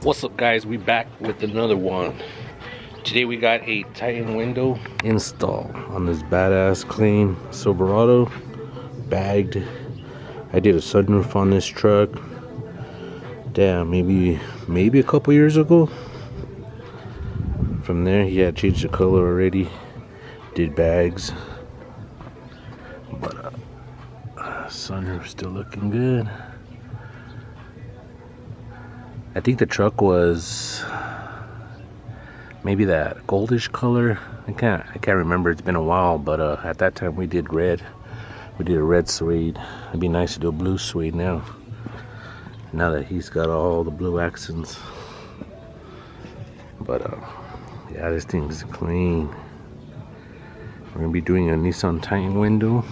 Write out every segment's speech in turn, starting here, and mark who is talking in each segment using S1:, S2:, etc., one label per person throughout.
S1: What's up, guys? We back with another one. Today we got a Titan window install on this badass clean Silverado, bagged. I did a sunroof on this truck. Damn, maybe a couple years ago. From there, he had changed the color already. Did bags, but sunroof still looking good. I think the truck was maybe that goldish color. I can't remember. It's been a while, but at that time we did red. We did a red suede. It'd be nice to do a blue suede now. Now that he's got all the blue accents. But yeah, this thing's clean. We're gonna be doing a Nissan Titan window.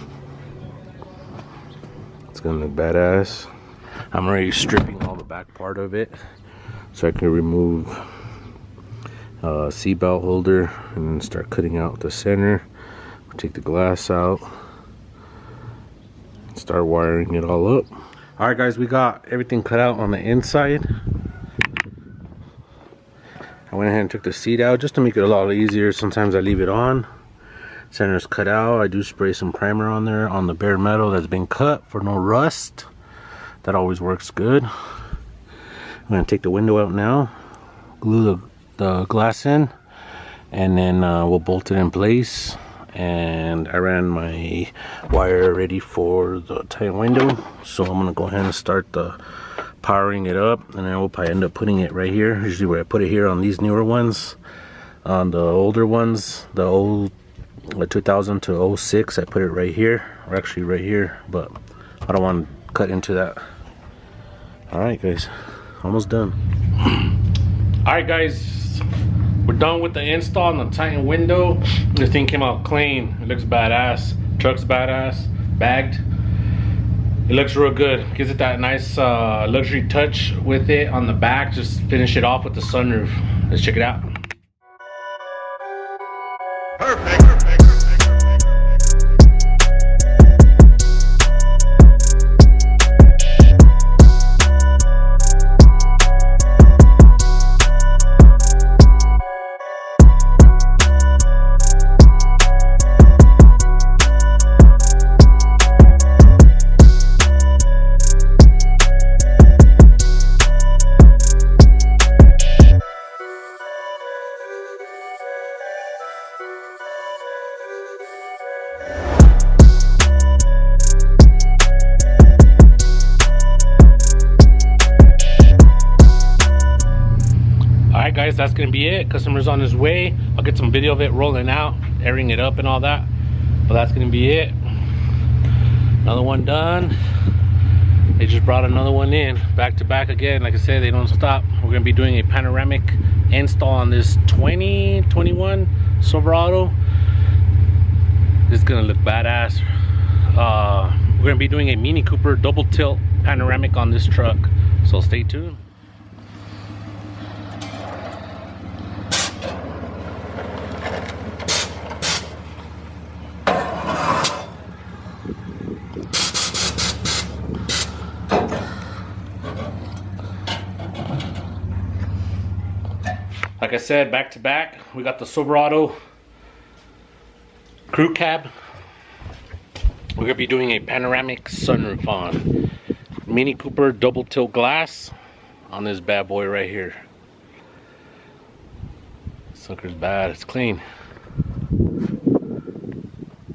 S1: It's gonna look badass. I'm already stripping all the back part of it so I can remove seat belt holder and start cutting out the center. We'll take the glass out, start wiring it all up. All right, guys, we got everything cut out on the inside. I went ahead and took the seat out just to make it a lot easier. Sometimes I leave it on. Center's cut out. I do spray some primer on there on the bare metal that's been cut for no rust. That always works good. I'm gonna take the window out now, glue the glass in, and then we'll bolt it in place. And I ran my wire ready for the Titan window, so I'm gonna go ahead and start powering it up, and then we'll probably end up putting it right here. Usually where I put it here on these newer ones. On the older ones, the old 2000 to 06, I put it right here, or actually right here, but I don't want to cut into that. Alright, guys, almost done. Alright, guys, we're done with the install on the Titan window. The thing came out clean. It looks badass. Truck's badass. Bagged. It looks real good. Gives it that nice luxury touch with it on the back. Just finish it off with the sunroof. Let's check it out.
S2: Perfect.
S1: Alright, guys, that's gonna be it. Customer's on his way. I'll get some video of it rolling out, airing it up and all that, but that's gonna be it. Another one done. They just brought another one in, back to back again. Like I said, they don't stop. We're gonna be doing a panoramic install on this 2021 Silverado. This is gonna look badass. We're gonna be doing a Mini Cooper double tilt panoramic on this truck, so stay tuned. Like I said, back to back, we got the Silverado crew cab. We're gonna be doing a panoramic sunroof on. Mini Cooper double tilt glass on this bad boy right here. Sucker's bad, it's clean.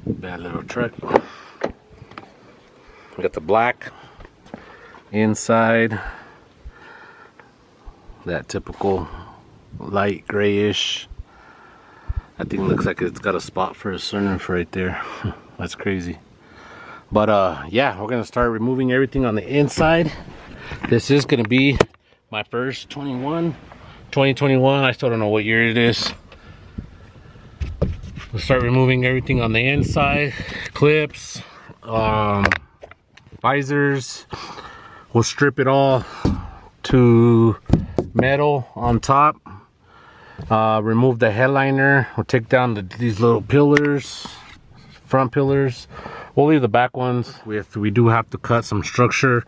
S1: Bad little truck. We got the black inside, that typical light grayish. That thing looks like it's got a spot for a sunroof right there. That's crazy. But yeah, we're gonna start removing everything on the inside. This is gonna be my first 2021. I still don't know what year it is. We'll start removing everything on the inside. Clips, visors. We'll strip it all to metal on top. Remove the headliner. We'll take down these little pillars front pillars. We'll leave the back ones. We do have to cut some structure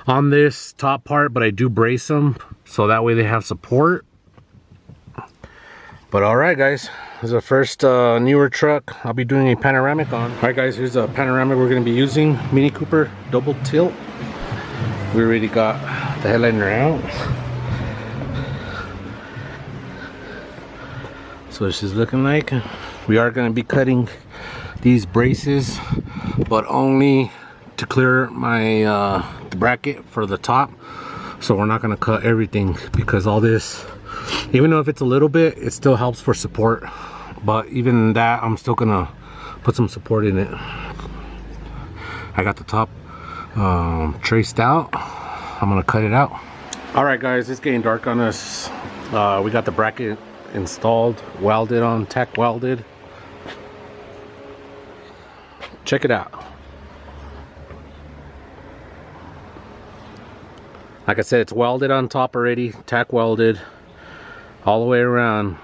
S1: on this top part, but I do brace them so that way they have support. But all right, guys, this is the first newer truck I'll be doing a panoramic on. All right, guys, here's a panoramic we're going to be using. Mini Cooper double tilt. We already got the headliner out. So this is looking like. We are going to be cutting these braces, but only to clear my the bracket for the top. So we're not going to cut everything, because all this, even though if it's a little bit, it still helps for support. But even that, I'm still going to put some support in it. I got the top traced out. I'm going to cut it out. All right, guys, it's getting dark on us. We got the bracket installed, welded on, tack welded. Check it out. Like I said, it's welded on top already, tack welded all the way around.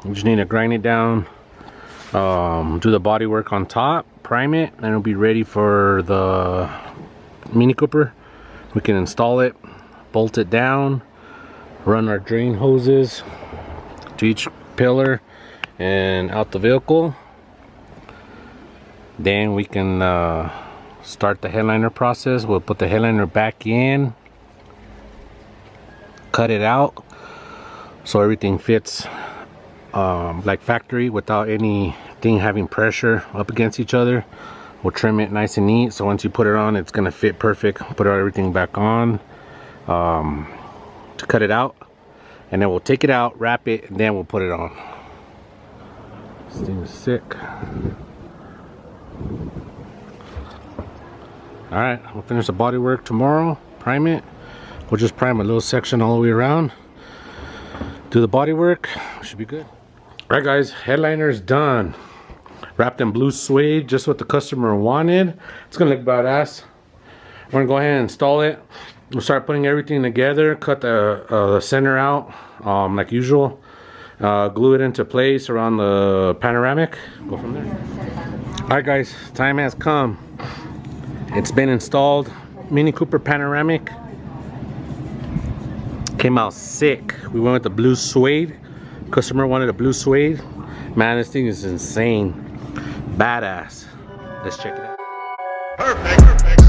S1: You just need to grind it down, do the body work on top, prime it, and it'll be ready for the Mini Cooper. We can install it, bolt it down, run our drain hoses to each pillar and out the vehicle. Then we can start the headliner process. We'll put the headliner back in, cut it out so everything fits like factory without anything having pressure up against each other. We'll trim it nice and neat, so once you put it on, it's gonna fit perfect. Put everything back on to cut it out, and then we'll take it out, wrap it, and then we'll put it on. This thing is sick. All right, we'll finish the body work tomorrow, prime it. We'll just prime a little section all the way around, do the body work, should be good. All right, guys, headliner is done. Wrapped in blue suede, just what the customer wanted. It's gonna look badass. We're gonna go ahead and install it. We'll start putting everything together, cut the center out like usual, glue it into place around the panoramic, go from there. All right, guys, time has come. It's been installed. Mini Cooper panoramic came out sick. We went with the blue suede. Customer wanted a blue suede. Man, this thing is insane. Badass. Let's check it out.
S2: Perfect.